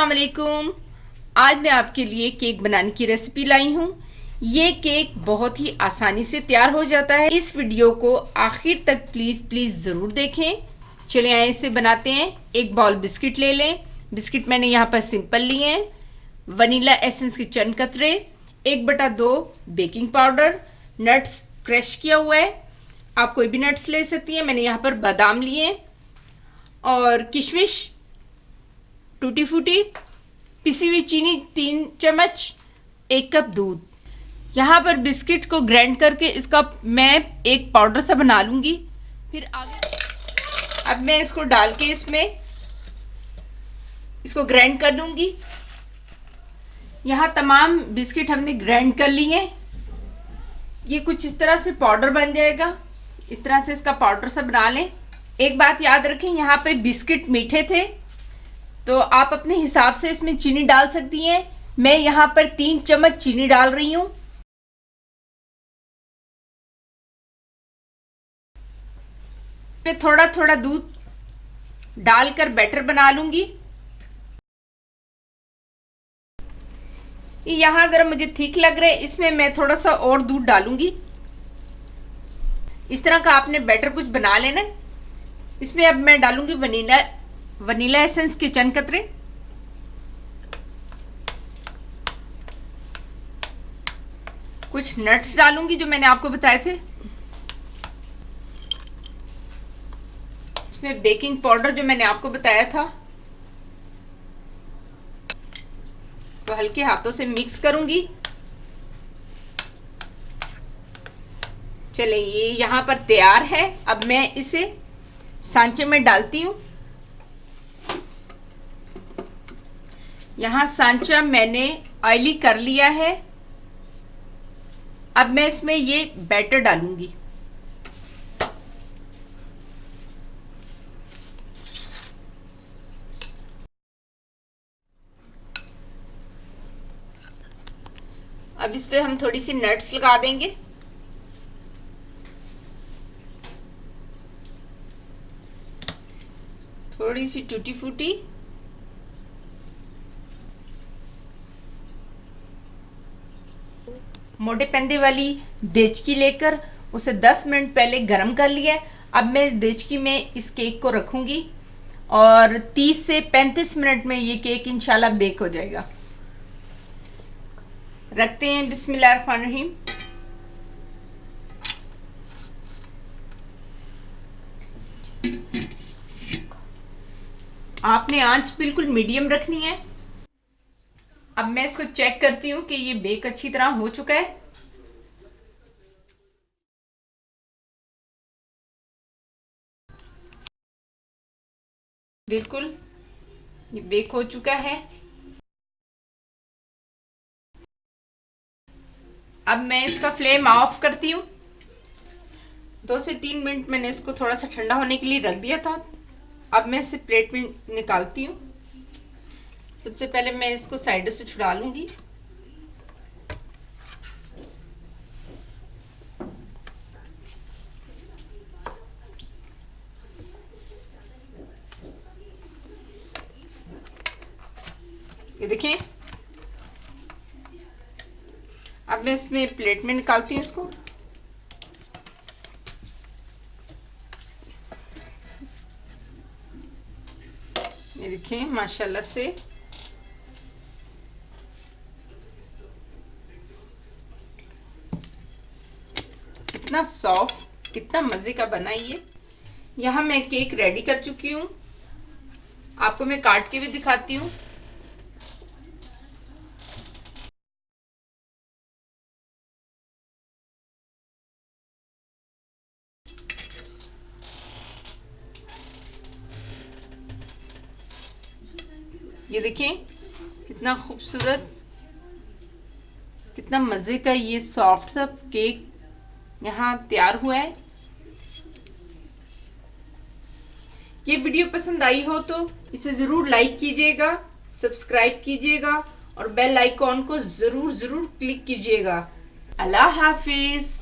अस्सलाम वालेकुम। आज मैं आपके लिए केक बनाने की रेसिपी लाई हूँ। ये केक बहुत ही आसानी से तैयार हो जाता है। इस वीडियो को आखिर तक प्लीज़ ज़रूर देखें। चलिए आइए इसे बनाते हैं। एक बाउल बिस्किट ले लें। बिस्किट मैंने यहाँ पर सिंपल लिए हैं। वनीला एसेंस के चंद कतरे, 1/2 बेकिंग पाउडर, नट्स क्रश किया हुआ है। आप कोई भी नट्स ले सकती हैं। मैंने यहाँ पर बादाम लिए और किशमिश, टूटी फूटी, पिसी हुई चीनी 3 चम्मच, 1 कप दूध। यहाँ पर बिस्किट को ग्राइंड करके इसका मैं एक पाउडर सा बना लूँगी। फिर आगे अब मैं इसको डाल के इसको ग्राइंड कर लूँगी। यहाँ तमाम बिस्किट हमने ग्राइंड कर लिए हैं। ये कुछ इस तरह से पाउडर बन जाएगा। इस तरह से इसका पाउडर सा बना लें। एक बात याद रखें, यहाँ पे बिस्किट मीठे थे तो आप अपने हिसाब से इसमें चीनी डाल सकती हैं। मैं यहाँ पर 3 चम्मच चीनी डाल रही हूँ। मैं थोड़ा थोड़ा दूध डालकर बैटर बना लूंगी। यहाँ जरा मुझे ठीक लग रहा है, इसमें मैं थोड़ा सा और दूध डालूंगी। इस तरह का आपने बैटर कुछ बना लेना। इसमें अब मैं डालूंगी वनीला एसेंस के चंद कतरे, कुछ नट्स डालूंगी जो मैंने आपको बताए थे। इसमें बेकिंग पाउडर जो मैंने आपको बताया था, तो हल्के हाथों से मिक्स करूंगी। चलिए ये यहाँ पर तैयार है। अब मैं इसे सांचे में डालती हूँ। यहाँ सांचा मैंने ऑयली कर लिया है। अब मैं इसमें ये बैटर डालूंगी। अब इस पे हम थोड़ी सी नट्स लगा देंगे। थोड़ी सी टूटी फूटी, मोटे पेंदे वाली देचकी लेकर उसे 10 मिनट पहले गर्म कर लिया है। अब मैं इस देचकी में इस केक को रखूंगी और 30 से 35 मिनट में ये केक इंशाल्लाह बेक हो जाएगा। रखते हैं। बिस्मिल्लाहिर्रहमानिर्रहीम। आपने आंच बिल्कुल मीडियम रखनी है। अब मैं इसको चेक करती हूँ कि ये बेक अच्छी तरह हो चुका है। बिल्कुल ये बेक हो चुका है। अब मैं इसका फ्लेम ऑफ करती हूँ। 2 से 3 मिनट मैंने इसको थोड़ा सा ठंडा होने के लिए रख दिया था। अब मैं इसे प्लेट में निकालती हूँ। सबसे पहले मैं इसको साइड से छुड़ा लूंगी। ये देखिए, अब मैं इसमें प्लेट में निकालती हूँ इसको। ये देखिए माशाल्लाह से कितना सॉफ्ट, कितना मजे का बना ये। यहाँ मैं केक रेडी कर चुकी हूँ। आपको मैं काट के भी दिखाती हूँ। ये देखिए कितना खूबसूरत, कितना मजे का ये सॉफ्ट सा केक यहाँ तैयार हुआ है। ये वीडियो पसंद आई हो तो इसे जरूर लाइक कीजिएगा, सब्सक्राइब कीजिएगा और बेल आइकॉन को जरूर क्लिक कीजिएगा। अल्लाह हाफिज।